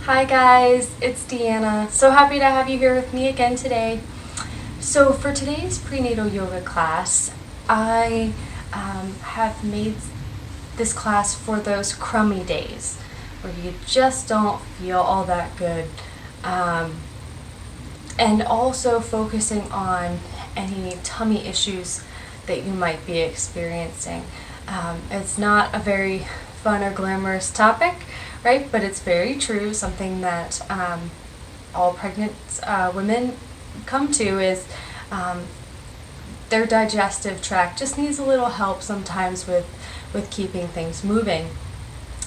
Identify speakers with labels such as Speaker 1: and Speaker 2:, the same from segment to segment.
Speaker 1: Hi guys, it's Deanna. So happy to have you here with me again today. So for today's prenatal yoga class, I have made this class for those crummy days where you just don't feel all that good. And also focusing on any tummy issues that you might be experiencing. It's not a very fun or glamorous topic, right? But it's very true. Something that all pregnant women come to is their digestive tract just needs a little help sometimes with keeping things moving.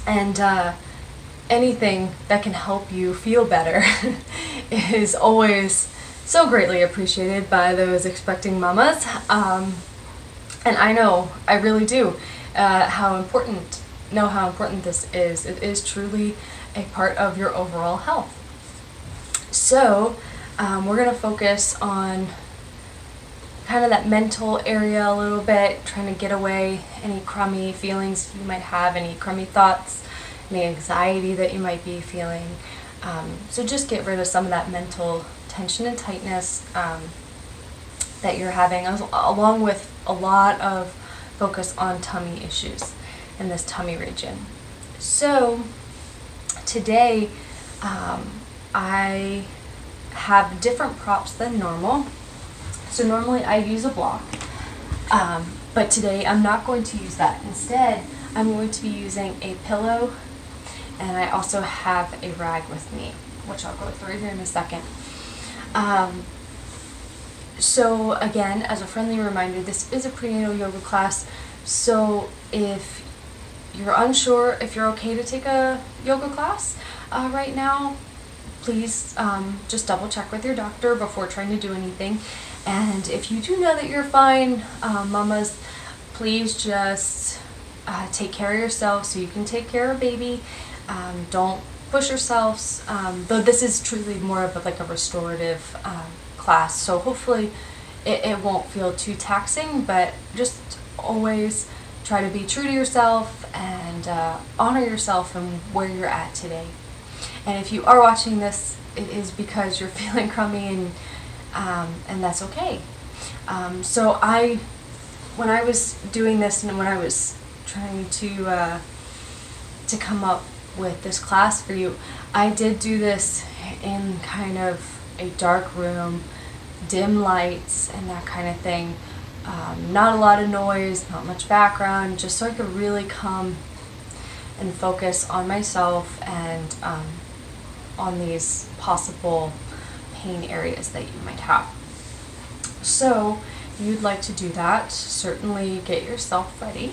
Speaker 1: And anything that can help you feel better is always so greatly appreciated by those expecting mamas. And I really do how important this is. It is truly a part of your overall health. So we're going to focus on kind of that mental area a little bit, trying to get away any crummy feelings you might have, any crummy thoughts, any anxiety that you might be feeling. So just get rid of some of that mental tension and tightness that you're having, along with a lot of focus on tummy issues in this tummy region. So today I have different props than normal. So normally I use a block, but today I'm not going to use that. Instead, I'm going to be using a pillow, and I also have a rag with me, which I'll go through here in a second. So again, as a friendly reminder, this is a prenatal yoga class, so if you're unsure if you're okay to take a yoga class right now, please just double check with your doctor before trying to do anything. And if you do know that you're fine, mamas, please just take care of yourself so you can take care of baby. Don't push yourselves, though this is truly more of like a restorative class, so hopefully it won't feel too taxing, but just always try to be true to yourself and honor yourself and where you're at today. And if you are watching this, it is because you're feeling crummy, and that's okay. So when I was doing this and when I was trying to come up with this class for you, I did do this in kind of a dark room, dim lights and that kind of thing. Not a lot of noise, not much background, just so I could really come and focus on myself and on these possible pain areas that you might have. So if you'd like to do that, certainly get yourself ready.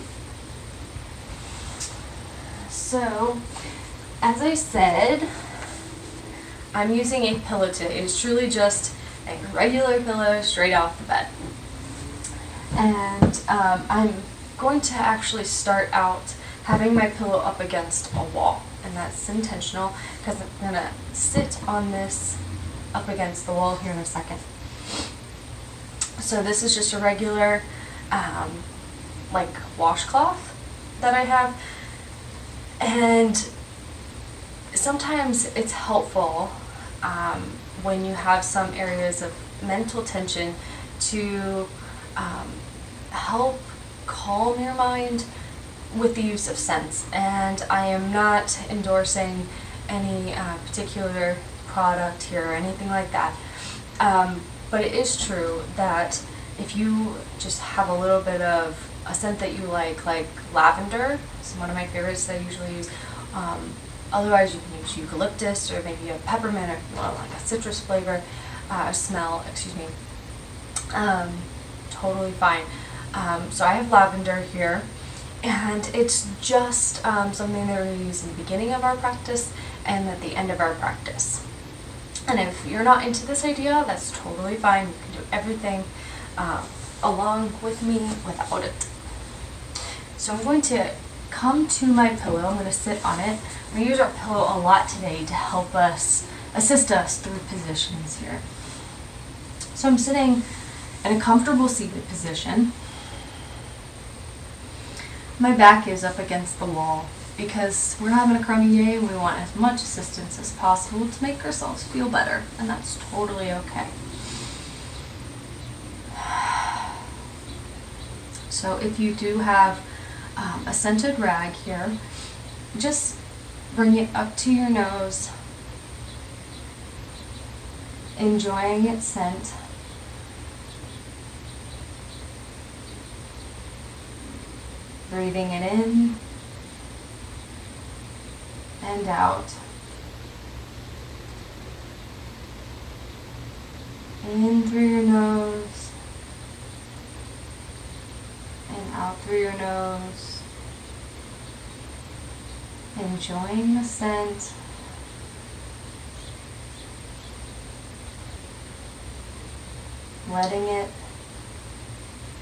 Speaker 1: So as I said, I'm using a pillow today. It's truly just a regular pillow straight off the bed. And I'm going to actually start out having my pillow up against a wall. And that's intentional because I'm going to sit on this up against the wall here in a second. So this is just a regular like washcloth that I have. And sometimes it's helpful when you have some areas of mental tension to help calm your mind with the use of scents. And I am not endorsing any particular product here or anything like that. But it is true that if you just have a little bit of a scent that you like lavender, it's one of my favorites that I usually use. Otherwise, you can use eucalyptus or maybe a peppermint or like a citrus flavor smell. Totally fine. So I have lavender here, and it's just something that we use in the beginning of our practice and at the end of our practice. And if you're not into this idea, that's totally fine. You can do everything along with me without it. So I'm going to come to my pillow. I'm going to sit on it. I'm going to use our pillow a lot today to help us, assist us through positions here. So I'm sitting in a comfortable seated position. My back is up against the wall. because we're having a crummy day and we want as much assistance as possible to make ourselves feel better, and that's totally okay. So if you do have a scented rag here, just bring it up to your nose, enjoying its scent. Breathing it in and out. In through your nose and out through your nose. Enjoying the scent. Letting it,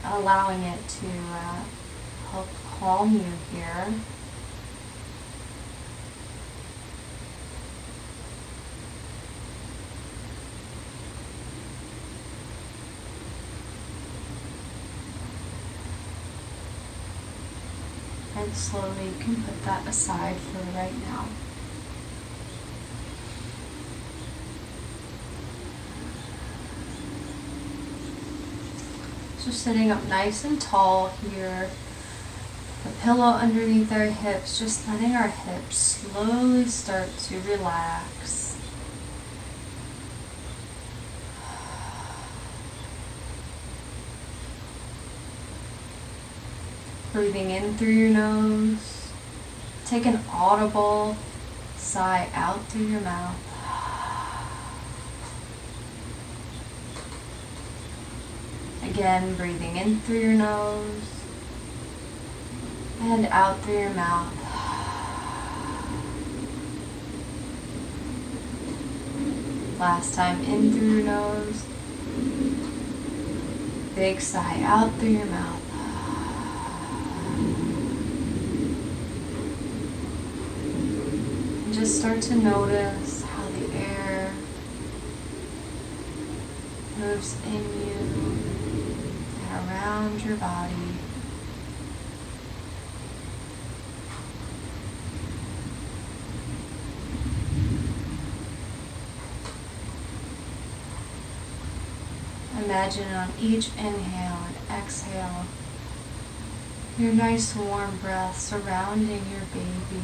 Speaker 1: allowing it to help calm you here. And slowly you can put that aside for right now. So sitting up nice and tall here, the pillow underneath our hips, just letting our hips slowly start to relax. Breathing in through your nose. Take an audible sigh out through your mouth. Again, breathing in through your nose and out through your mouth. Last time, in through your nose. Big sigh out through your mouth. And just start to notice how the air moves in you and around your body. Imagine on each inhale and exhale, your nice warm breath surrounding your baby,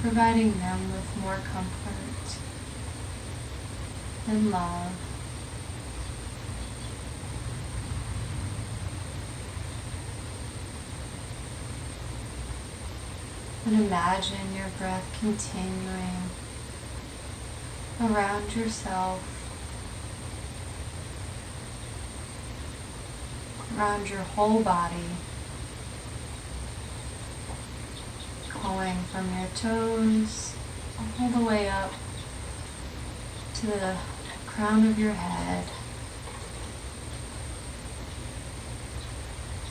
Speaker 1: providing them with more comfort and love. And imagine your breath continuing around yourself, around your whole body, going from your toes all the way up to the crown of your head.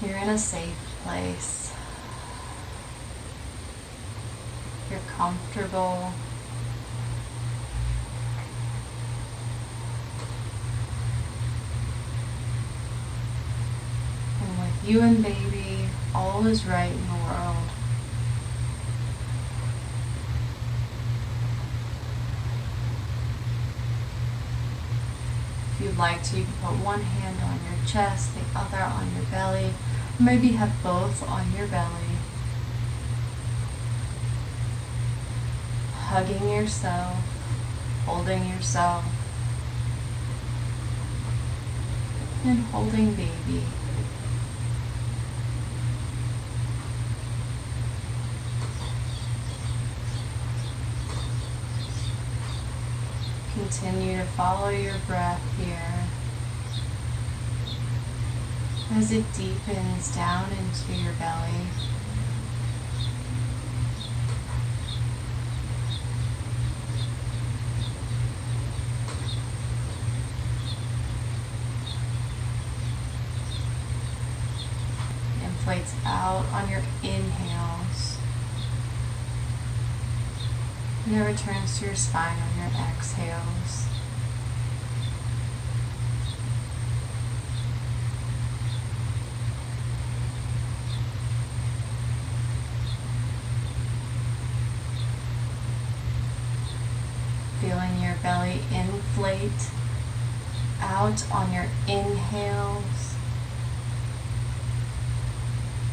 Speaker 1: You're in a safe place. You're comfortable. You and baby, all is right in the world. If you'd like to, you can put one hand on your chest, the other on your belly, or maybe have both on your belly. Hugging yourself, holding yourself, and holding baby. Continue to follow your breath here as it deepens down into your belly. Inflates out on your inhales. And it returns to your spine on your exhales. your belly, inflate. Out on your inhales.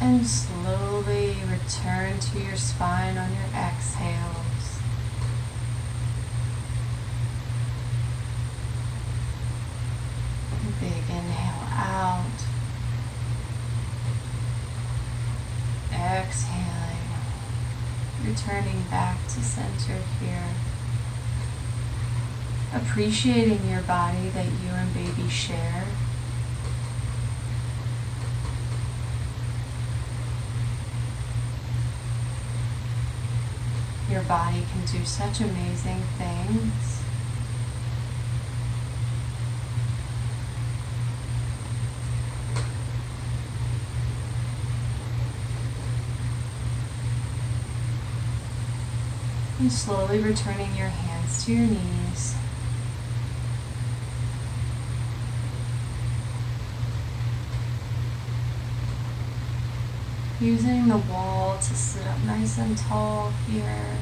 Speaker 1: And slowly return to your spine on your exhales. Big inhale out. Exhaling. Returning back to center here. Appreciating your body that you and baby share. Your body can do such amazing things. And slowly returning your hands to your knees. Using the wall to sit up nice and tall here,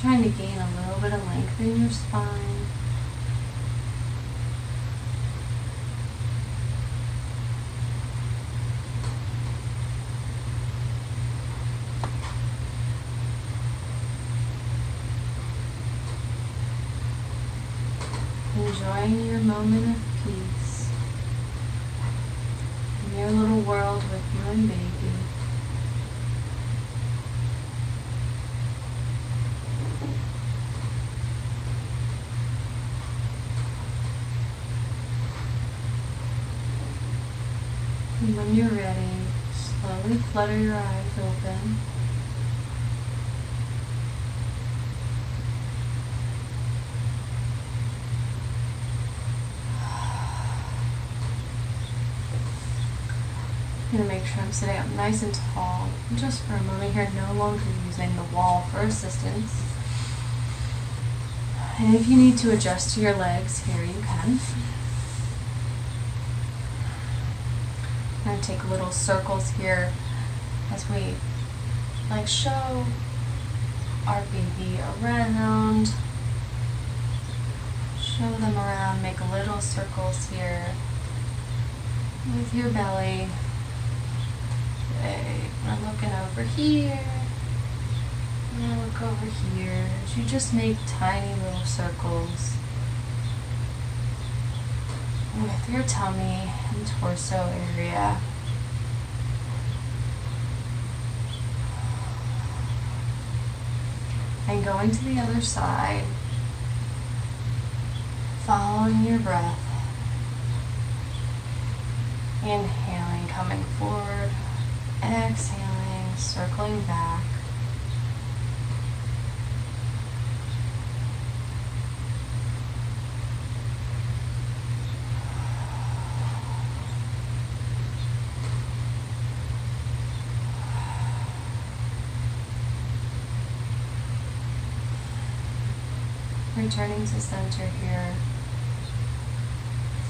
Speaker 1: trying to gain a little bit of length in your spine. Enjoying your moment of peace in your little world with you and baby. And when you're ready, slowly flutter your eyes open. I'm going to make sure I'm sitting up nice and tall. Just for a moment here, no longer using the wall for assistance. And if you need to adjust to your legs here, you can. I'm going to take little circles here as we show our baby around. Show them around, make little circles here with your belly. Okay, I'm looking over here. And I look over here. As you just make tiny little circles with your tummy and torso area. And going to the other side, following your breath. Inhaling, coming forward. Exhaling, circling back. Returning to center here,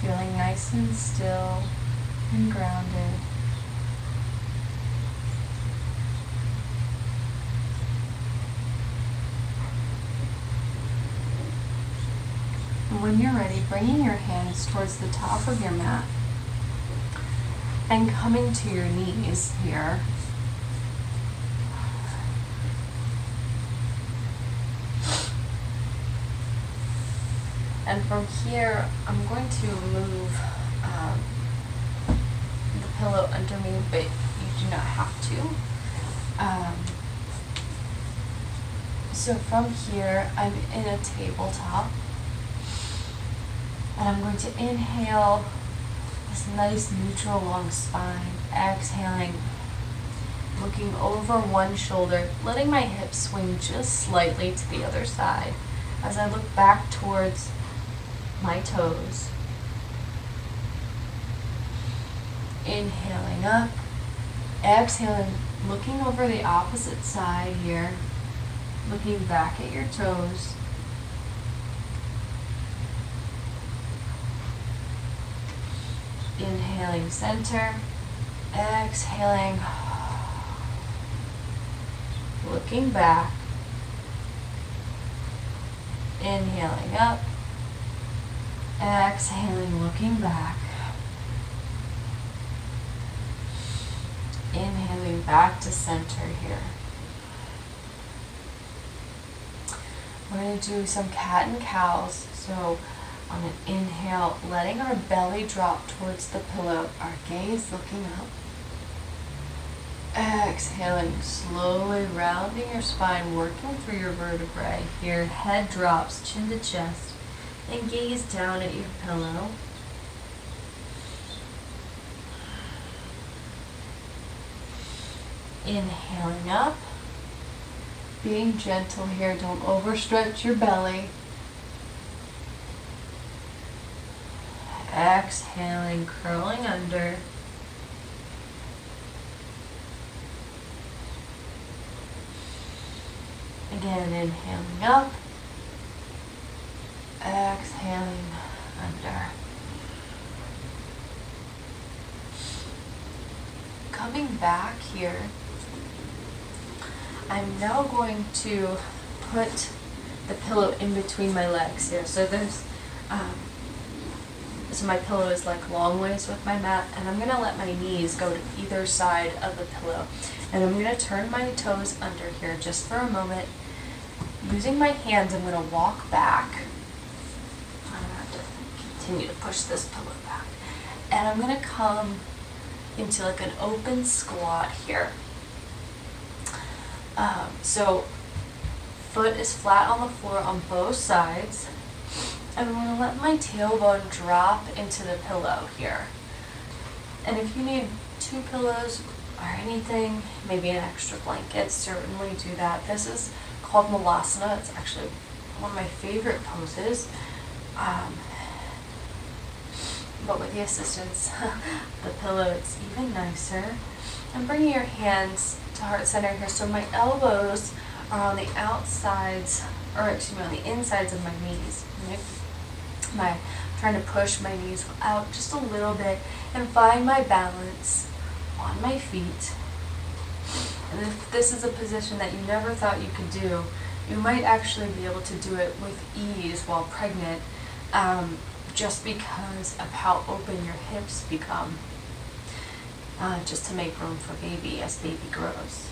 Speaker 1: feeling nice and still and grounded. And when you're ready, bringing your hands towards the top of your mat and coming to your knees here. And from here, I'm going to move the pillow under me, but you do not have to. So from here, I'm in a tabletop. And I'm going to inhale this nice neutral long spine. Exhaling, looking over one shoulder, letting my hips swing just slightly to the other side as I look back towards my toes. Inhaling up, exhaling, looking over the opposite side here, looking back at your toes. Inhaling center, exhaling, looking back, inhaling up, Exhaling, looking back. Inhaling back to center here. We're going to do some cat and cows. So on an inhale, letting our belly drop towards the pillow, our gaze looking up. Exhaling, slowly rounding your spine, working through your vertebrae. Your head drops, chin to chest, and gaze down at your pillow. Inhaling up. Being gentle here, don't overstretch your belly. Exhaling, curling under. Again, inhaling up. Exhaling under. Coming back here, I'm now going to put the pillow in between my legs here. So there's, so my pillow is like long ways with my mat, and I'm gonna let my knees go to either side of the pillow. And I'm gonna turn my toes under here just for a moment. Using my hands, I'm gonna walk back. I'm gonna have to continue to push this pillow back. And I'm gonna come into like an open squat here. So foot is flat on the floor on both sides. And I'm going to let my tailbone drop into the pillow here. And if you need 2 pillows or anything, maybe an extra blanket, certainly do that. This is called Malasana. It's actually one of my favorite poses. But with the assistance of the pillow, it's even nicer. And bringing your hands to heart center here. So my elbows are on the outsides, or excuse me, on the insides of my knees. Right? Trying to push my knees out just a little bit and find my balance on my feet. And if this is a position that you never thought you could do, you might actually be able to do it with ease while pregnant, just because of how open your hips become, just to make room for baby as baby grows.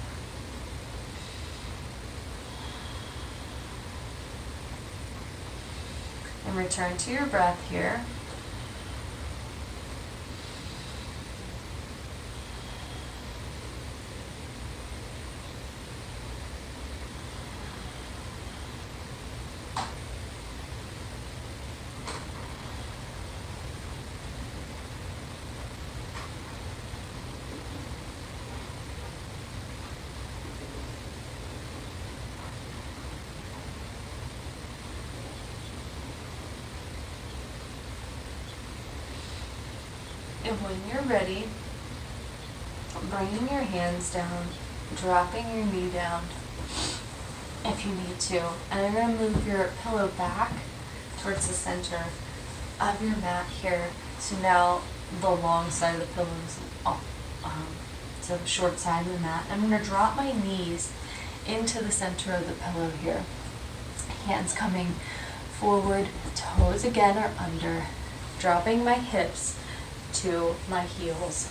Speaker 1: And return to your breath here. And when you're ready, bringing your hands down, dropping your knee down if you need to. And I'm going to move your pillow back towards the center of your mat here. So now the long side of the pillow is off, to the short side of the mat. I'm going to drop my knees into the center of the pillow here. Hands coming forward, toes again are under, dropping my hips to my heels.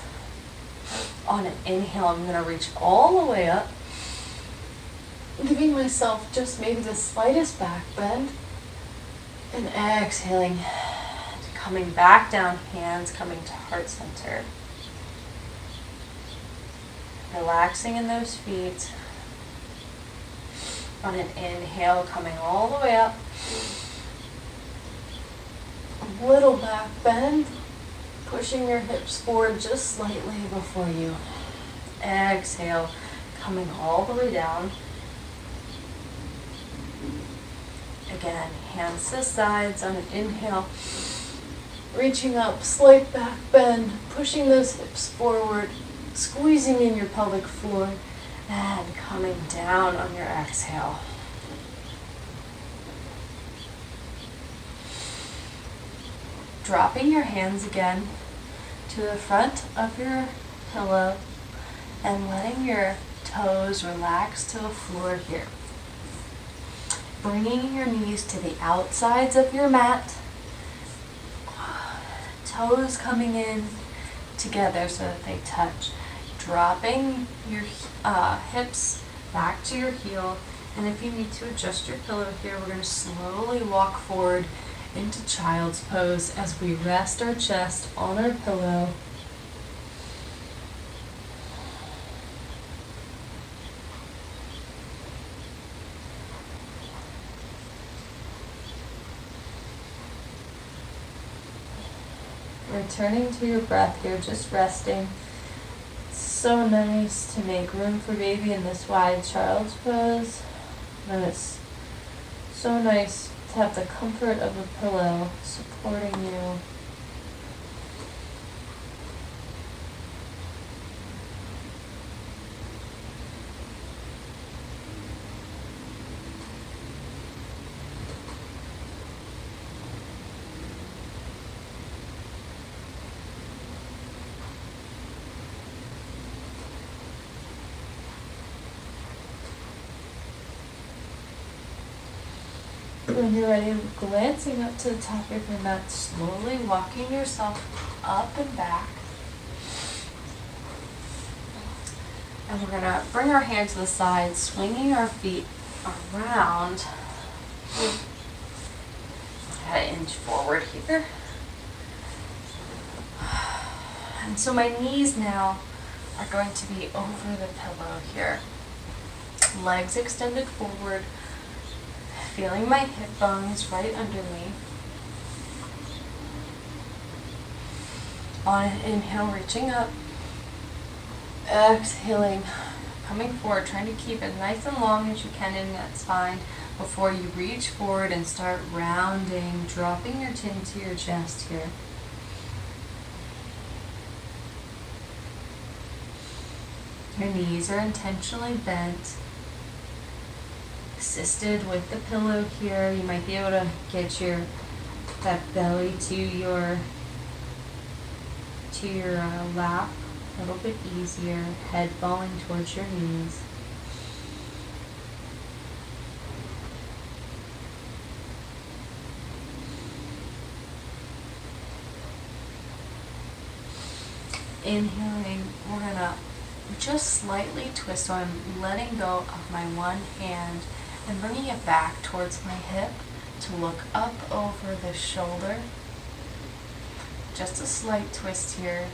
Speaker 1: On an inhale, I'm going to reach all the way up, giving myself just maybe the slightest back bend, and exhaling, coming back down, hands coming to heart center. Relaxing in those feet. On an inhale, coming all the way up, a little back bend, pushing your hips forward just slightly before you exhale, coming all the way down. Again, hands to sides on an inhale, reaching up, slight back bend, pushing those hips forward, squeezing in your pelvic floor, and coming down on your exhale. Dropping your hands again to the front of your pillow and letting your toes relax to the floor here. Bringing your knees to the outsides of your mat toes coming in together so that they touch. Dropping your hips back to your heel. And if you need to adjust your pillow here, we're going to slowly walk forward into child's pose as we rest our chest on our pillow. Returning to your breath here, just resting. It's so nice to make room for baby in this wide child's pose. And it's so nice to have the comfort of a pillow supporting you. When you're ready, glancing up to the top of your mat, slowly walking yourself up and back. And we're going to bring our hand to the side, swinging our feet around. An inch forward here. And so my knees now are going to be over the pillow here. Legs extended forward. Feeling my hip bones right under me. On an inhale, reaching up. Exhaling, coming forward, trying to keep it nice and long as you can in that spine before you reach forward and start rounding, dropping your chin to your chest here. Your knees are intentionally bent. Assisted with the pillow here, you might be able to get that belly to your lap a little bit easier, head falling towards your knees. Inhaling, we're gonna just slightly twist, so I'm letting go of my one hand and bringing it back towards my hip to look up over the shoulder. Just a slight twist here.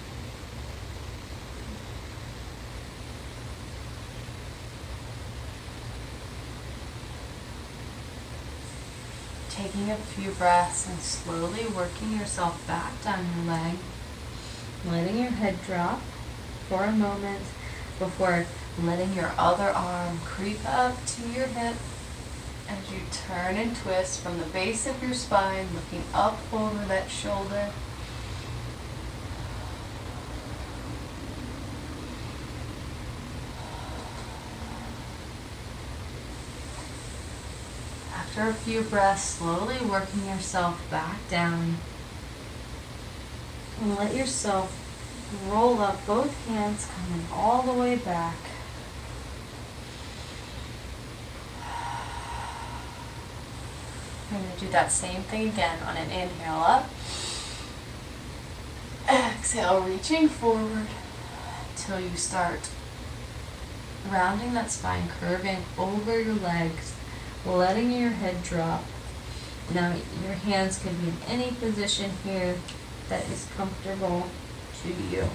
Speaker 1: Taking a few breaths and slowly working yourself back down your leg. Letting your head drop for a moment before letting your other arm creep up to your hip as you turn and twist from the base of your spine, looking up over that shoulder. After a few breaths, slowly working yourself back down. And let yourself roll up, both hands coming all the way back. We're going to do that same thing again on an inhale up. Exhale, reaching forward until you start rounding that spine, curving over your legs, letting your head drop. Now your hands can be in any position here that is comfortable to you.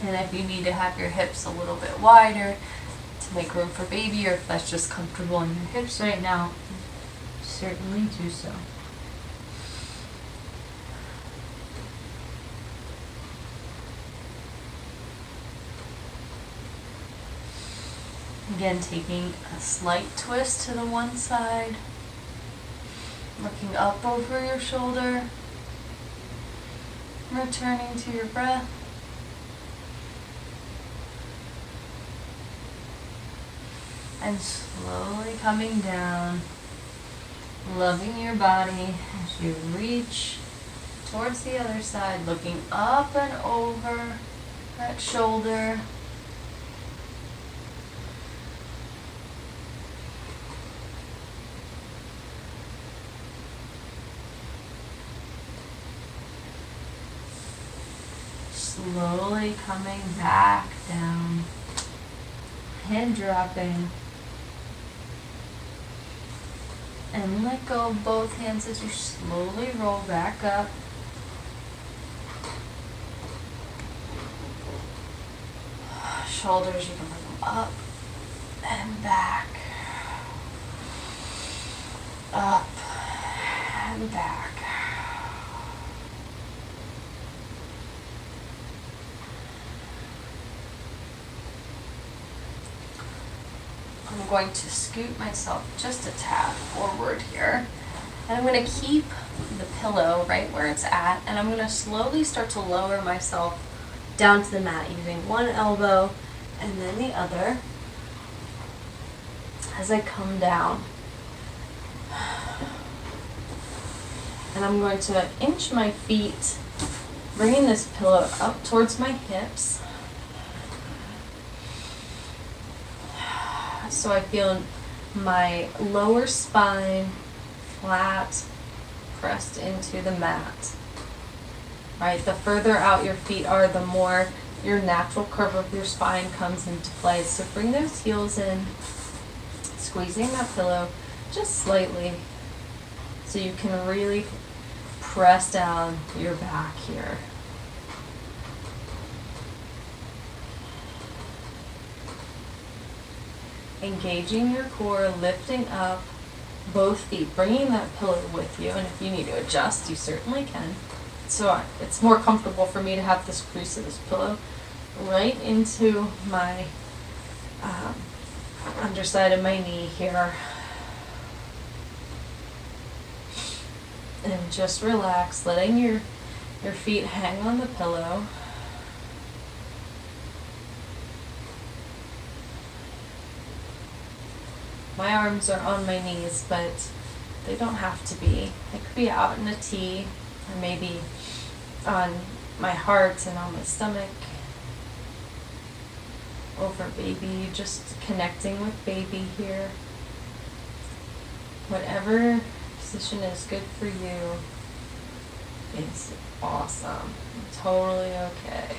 Speaker 1: And if you need to have your hips a little bit wider to make room for baby, or if that's just comfortable in your hips right now, certainly do so. Again, taking a slight twist to the one side, looking up over your shoulder, returning to your breath. And slowly coming down, loving your body as you reach towards the other side, looking up and over that shoulder. slowly coming back down and dropping. And let go of both hands as you slowly roll back up. Shoulders, you can bring them up and back. Up and back. I'm going to scoot myself just a tad forward here. And I'm going to keep the pillow right where it's at, and I'm going to slowly start to lower myself down to the mat using one elbow and then the other as I come down. And I'm going to inch my feet, bringing this pillow up towards my hips. So I feel my lower spine flat, pressed into the mat. Right, the further out your feet are, the more your natural curve of your spine comes into play. So bring those heels in, squeezing that pillow just slightly so you can really press down your back here. Engaging your core, lifting up both feet, bringing that pillow with you, and if you need to adjust, you certainly can. So it's more comfortable for me to have this crease of this pillow right into my underside of my knee here. And just relax, letting your feet hang on the pillow. My arms are on my knees, but they don't have to be. They could be out in a T, or maybe on my heart and on my stomach. Over baby, just connecting with baby here. Whatever position is good for you is awesome. Totally okay.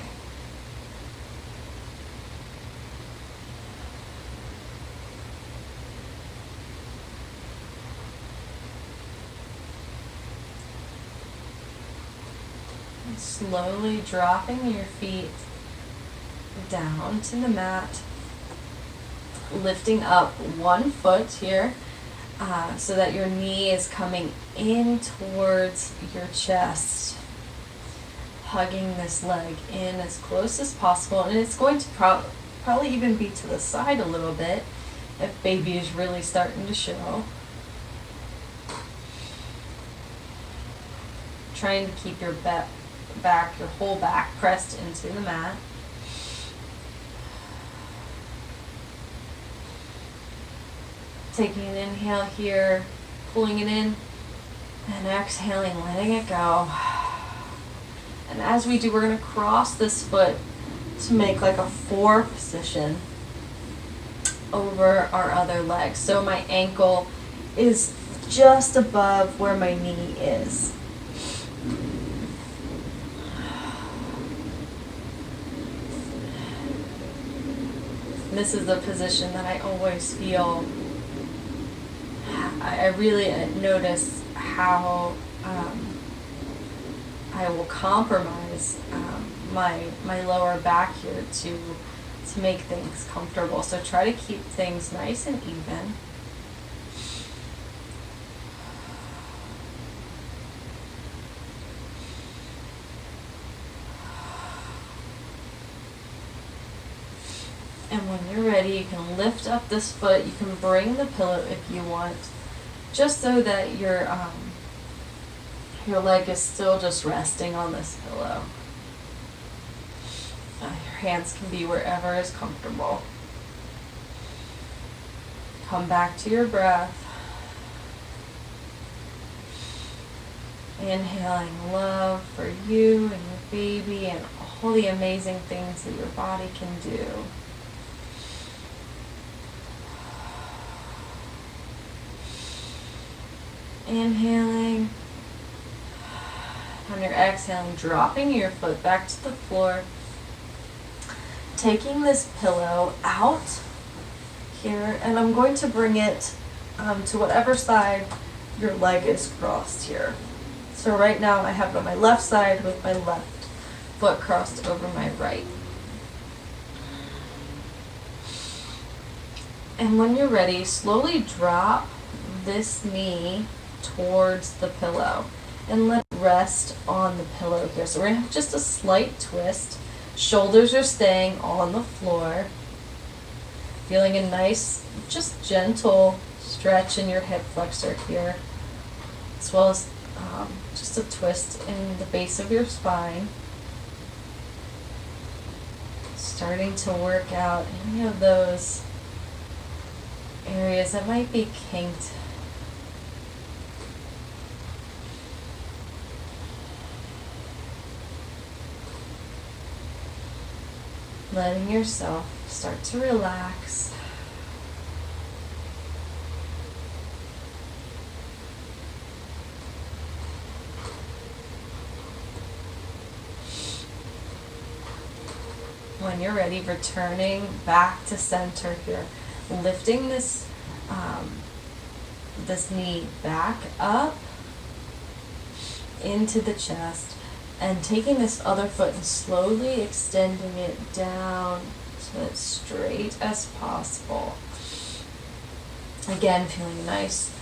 Speaker 1: And slowly dropping your feet down to the mat, lifting up one foot here so that your knee is coming in towards your chest, hugging this leg in as close as possible, and it's going to probably even be to the side a little bit if baby is really starting to show. Trying to keep your your whole back pressed into the mat. Taking an inhale here, pulling it in, and exhaling, letting it go. And as we do, we're going to cross this foot to make like a 4 position over our other leg. So my ankle is just above where my knee is. This is the position that I always feel. I really notice how I will compromise my lower back here to make things comfortable. So try to keep things nice and even. And when you're ready, you can lift up this foot. You can bring the pillow if you want, just so that your leg is still just resting on this pillow. Your hands can be wherever is comfortable. Come back to your breath. Inhaling love for you and your baby and all the amazing things that your body can do. Inhaling, On your exhaling, dropping your foot back to the floor. Taking this pillow out here, and I'm going to bring it to whatever side your leg is crossed here. So right now I have it on my left side with my left foot crossed over my right. And when you're ready, slowly drop this knee towards the pillow and let it rest on the pillow here. So we're going to have just a slight twist. Shoulders are staying on the floor. Feeling a nice, just gentle stretch in your hip flexor here, as well as just a twist in the base of your spine. Starting to work out any of those areas that might be kinked. Letting yourself start to relax. When you're ready, returning back to center here, lifting this this knee back up into the chest, and taking this other foot and slowly extending it down so it's straight as possible. Again, feeling a nice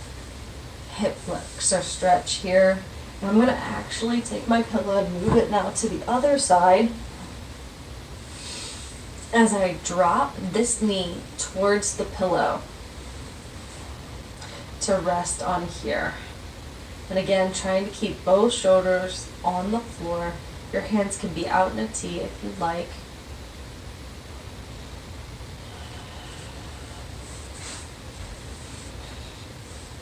Speaker 1: hip flexor stretch here. And I'm going to actually take my pillow and move it now to the other side as I drop this knee towards the pillow to rest on here. And again, trying to keep both shoulders on the floor. Your hands can be out in a T if you like.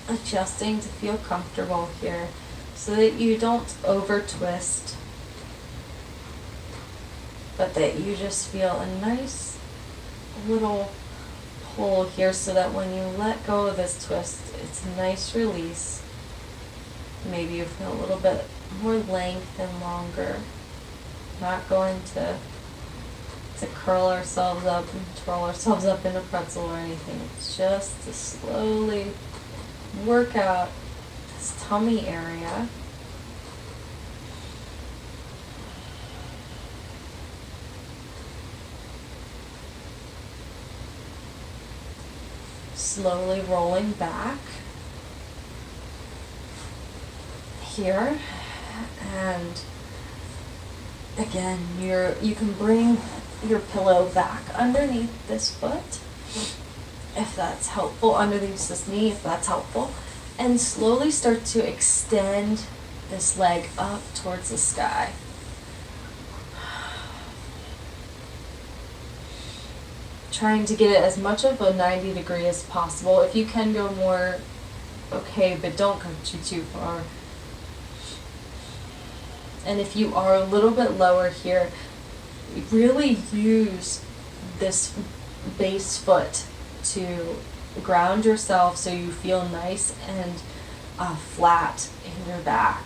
Speaker 1: Adjusting to feel comfortable here so that you don't over twist, but that you just feel a nice little pull here so that when you let go of this twist, it's a nice release. Maybe you feel a little bit more length and longer. Not going to curl ourselves up and twirl ourselves up in a pretzel or anything. It's just to slowly work out this tummy area. Slowly rolling back here, and again, you can bring your pillow back underneath this foot if that's helpful, underneath this knee if that's helpful, and slowly start to extend this leg up towards the sky. Trying to get it as much of a 90 degree as possible. If you can go more, okay, but don't go too far. And if you are a little bit lower here, really use this base foot to ground yourself so you feel nice and flat in your back.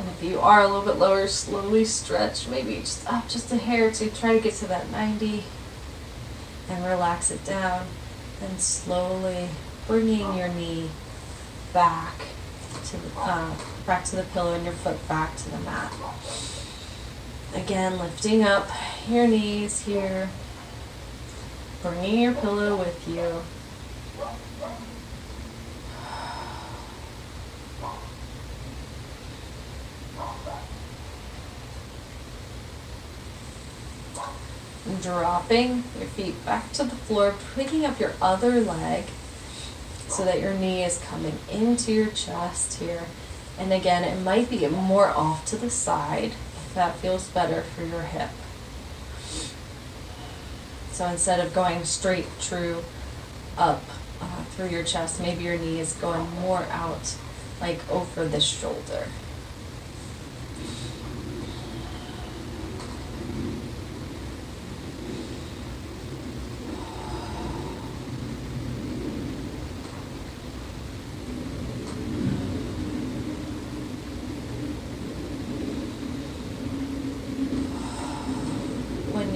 Speaker 1: And if you are a little bit lower, slowly stretch, maybe just up just a hair to try to get to that 90 and relax it down. Then slowly bringing your knee back to the pillow and your foot back to the mat. Again, lifting up your knees here, bringing your pillow with you. Dropping your feet back to the floor, picking up your other leg so that your knee is coming into your chest here. And again, it might be more off to the side if that feels better for your hip. So instead of going straight true up through your chest, maybe your knee is going more out, like over the shoulder.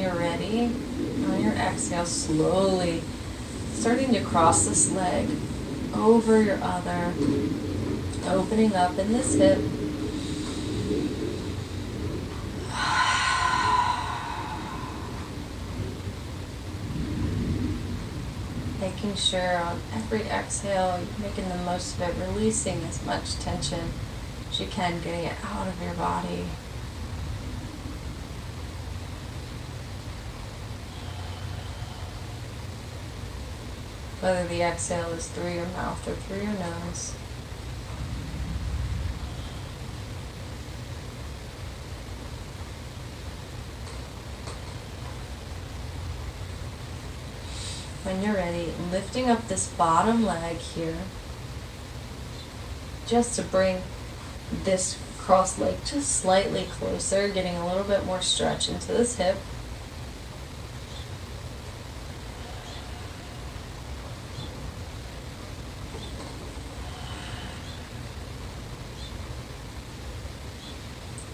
Speaker 1: you're ready, on your exhale, slowly starting to cross this leg over your other, opening up in this hip. Making sure on every exhale, you're making the most of it, releasing as much tension as you can, getting it out of your body. Whether the exhale is through your mouth or through your nose. When you're ready, lifting up this bottom leg here, just to bring this cross leg just slightly closer, getting a little bit more stretch into this hip.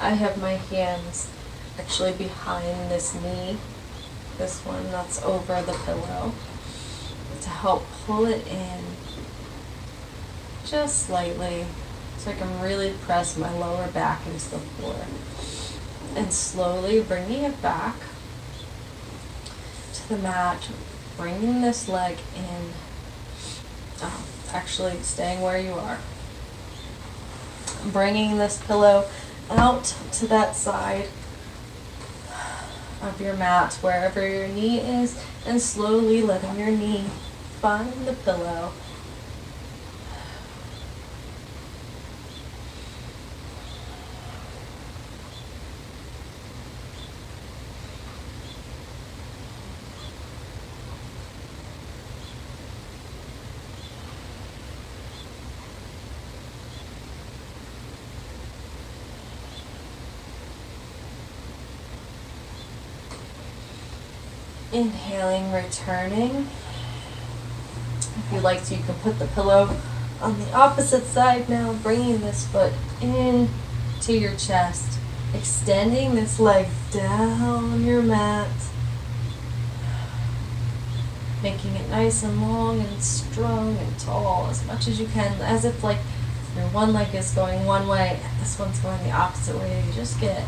Speaker 1: I have my hands actually behind this knee, this one that's over the pillow, to help pull it in just slightly so I can really press my lower back into the floor. And slowly bringing it back to the mat, bringing this leg in, actually staying where you are. Bringing this pillow out to that side of your mat, wherever your knee is, and slowly letting your knee find the pillow. Inhaling, returning. If you like to, you can put the pillow on the opposite side now, bringing this foot in to your chest, extending this leg down your mat, making it nice and long and strong and tall as much as you can, as if like your one leg is going one way and this one's going the opposite way. You just get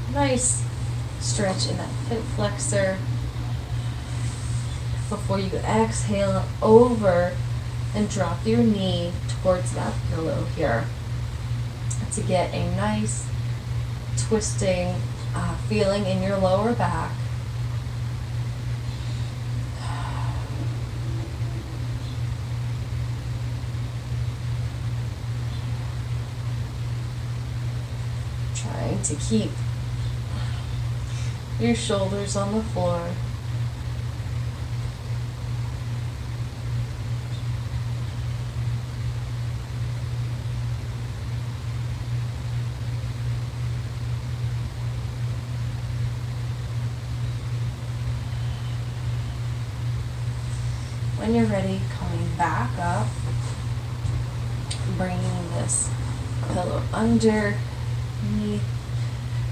Speaker 1: a nice stretch in that hip flexor before you exhale over and drop your knee towards that pillow here to get a nice twisting feeling in your lower back. Trying to keep your shoulders on the floor. When you're ready, coming back up, bringing this pillow under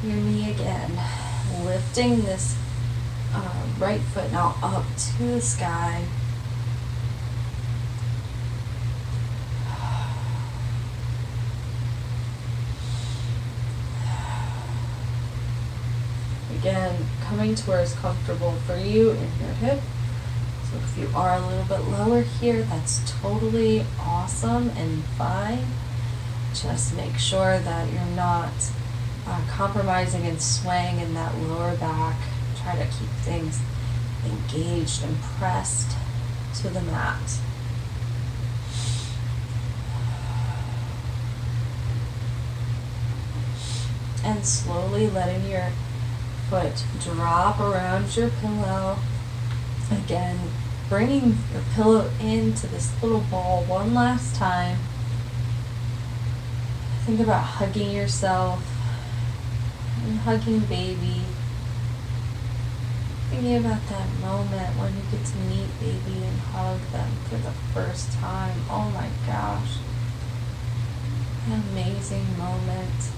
Speaker 1: your knee again, lifting this right foot now up to the sky. Again, coming to where it's comfortable for you in your hip. So if you are a little bit lower here, that's totally awesome and fine. Just make sure that you're not compromising and swaying in that lower back. Try to keep things engaged and pressed to the mat. And slowly letting your foot drop around your pillow. Again, bringing your pillow into this little ball one last time. Think about hugging yourself and hugging baby. Thinking about that moment when you get to meet baby and hug them for the first time. Oh my gosh. An amazing moment.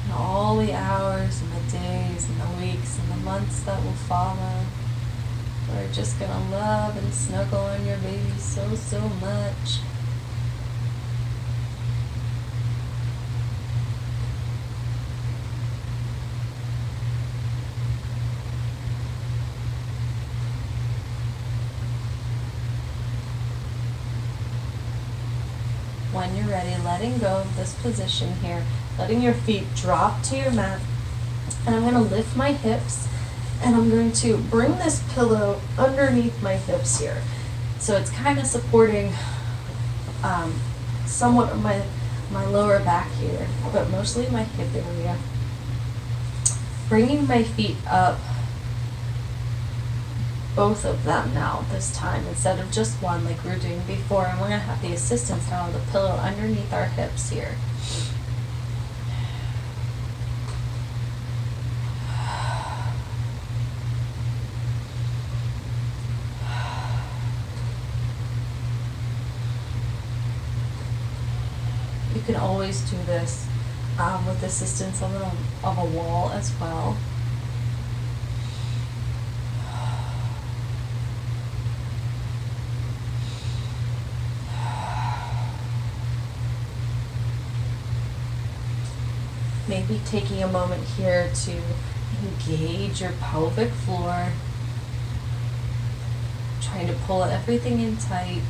Speaker 1: And all all the hours and the days and the weeks and the months that will follow. We're just gonna love and snuggle on your baby so, so much. When you're ready, letting go of this position here, letting your feet drop to your mat, and I'm going to lift my hips, and I'm going to bring this pillow underneath my hips here. So it's kind of supporting somewhat of my lower back here, but mostly my hip area. Bringing my feet up, both of them now this time, instead of just one like we were doing before, and we're going to have the assistance now of the pillow underneath our hips here. You can always do this with assistance of a wall as well. Maybe taking a moment here to engage your pelvic floor, trying to pull everything in tight.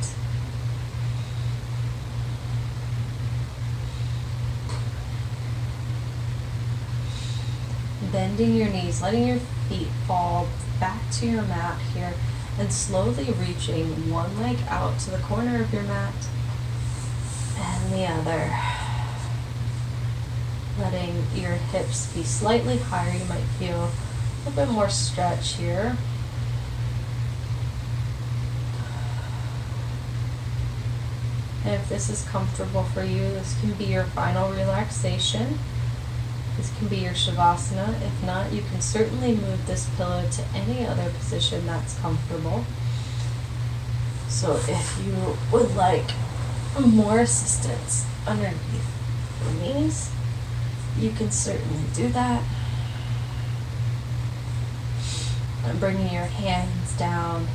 Speaker 1: Bending your knees, letting your feet fall back to your mat here, and slowly reaching one leg out to the corner of your mat and the other. Letting your hips be slightly higher. You might feel a little bit more stretch here. And if this is comfortable for you, this can be your final relaxation. This can be your Shavasana. If not, you can certainly move this pillow to any other position that's comfortable. So if you would like more assistance underneath your knees, you can certainly do that. And bringing your hands down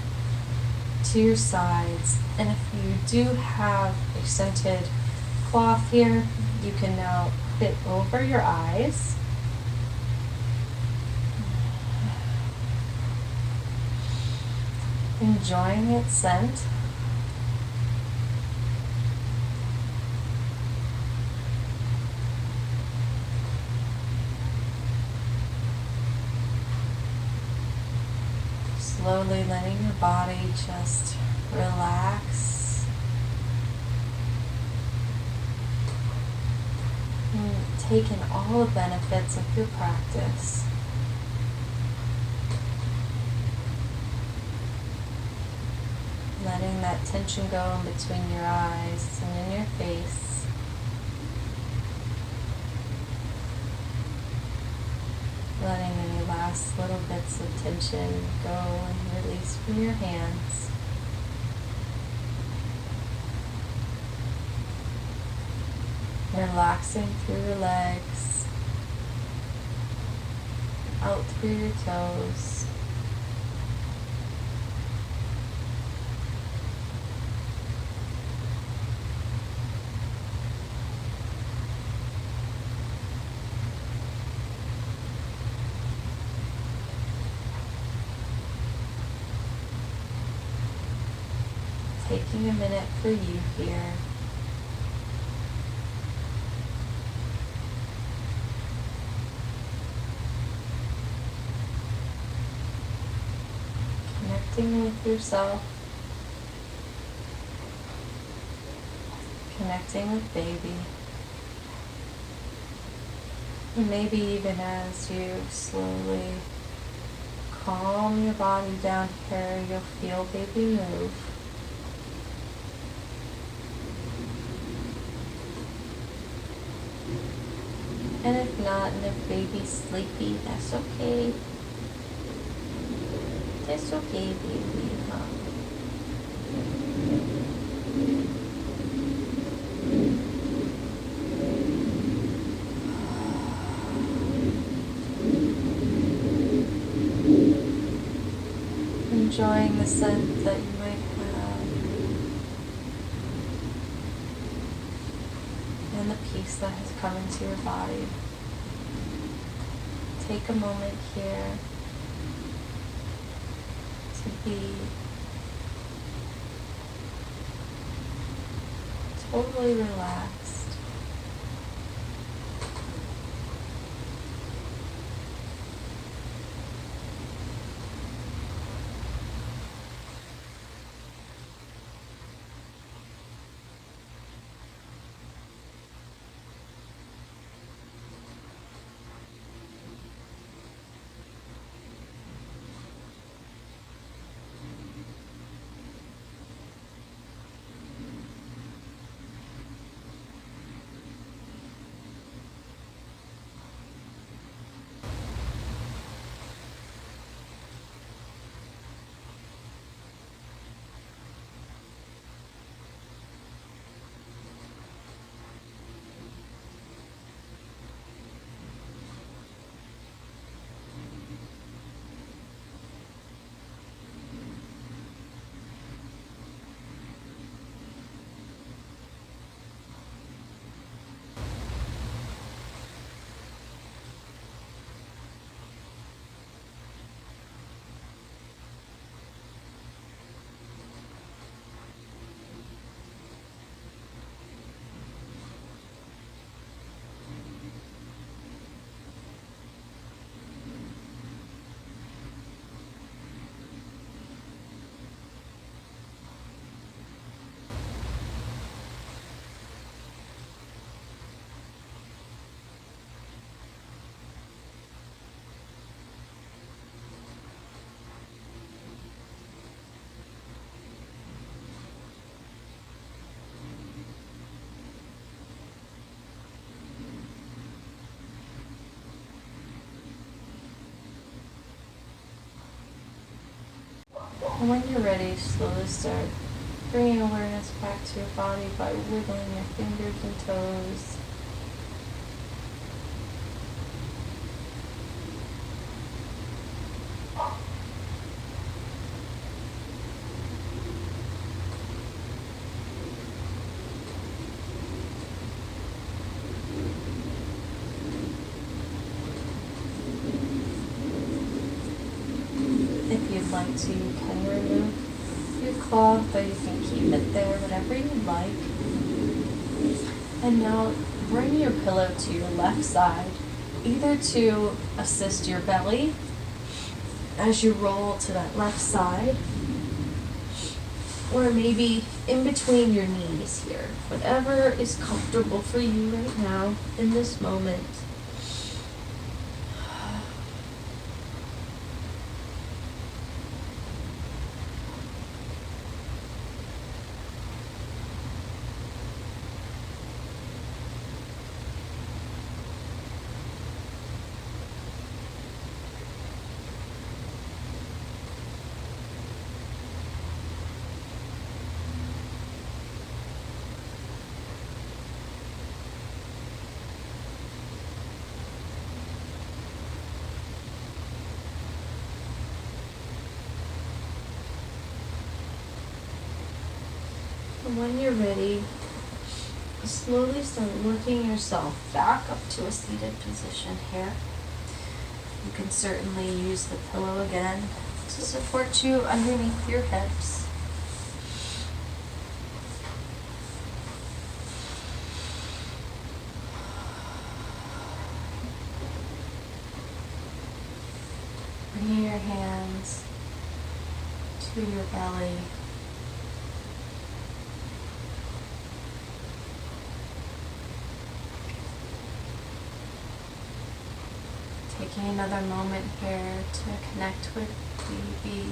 Speaker 1: to your sides. And if you do have a scented cloth here, you can now put it over your eyes. Enjoying its scent. Slowly letting your body just relax. And take in all the benefits of your practice. Letting that tension go in between your eyes and in your face. Letting any last little bits of tension go and release from your hands. Relaxing through your legs, out through your toes. Taking a minute for you here. Connecting with yourself. Connecting with baby. And maybe even as you slowly calm your body down here, you'll feel baby move. And if not, and if baby's sleepy, that's okay. That's okay, baby, huh? enjoying the scent that you might have and the peace that has come into your body. Take a moment here to be totally relaxed. And when you're ready, slowly start bringing awareness back to your body by wiggling your fingers and toes. If you'd like to, you can remove your cloth, or you can keep it there, whatever you like. And now bring your pillow to your left side, either to assist your belly as you roll to that left side, or maybe in between your knees here. Whatever is comfortable for you right now in this moment. And when you're ready, slowly start working yourself back up to a seated position here. You can certainly use the pillow again to support you underneath your hips. Bringing your hands to your belly. Taking another moment here to connect with baby.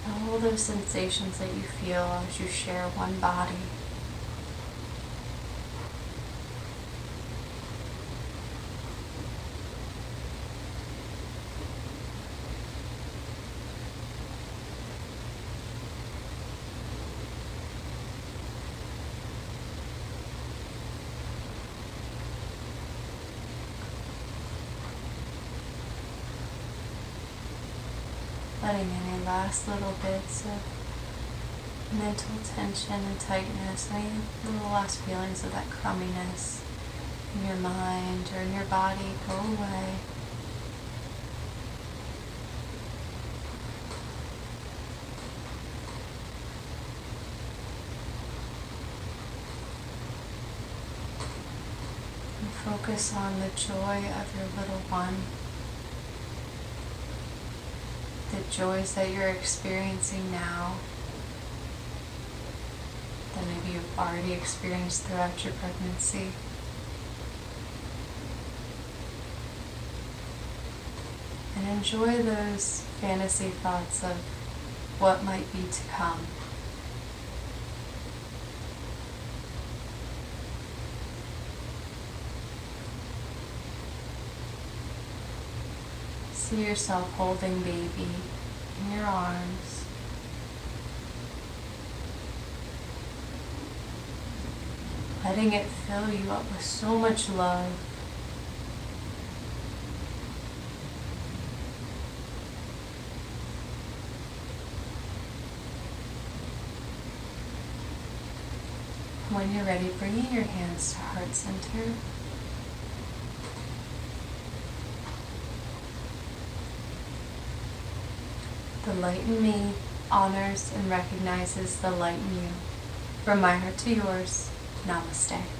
Speaker 1: All those sensations that you feel as you share one body. letting any last little bits of mental tension and tightness, any little last feelings of that crumminess in your mind or in your body go away. And focus on the joy of your little one. The joys that you're experiencing now, that maybe you've already experienced throughout your pregnancy. And enjoy those fantasy thoughts of what might be to come. See yourself holding baby in your arms. Letting it fill you up with so much love. When you're ready, bringing your hands to heart center. The light in me honors and recognizes the light in you. From my heart to yours, namaste.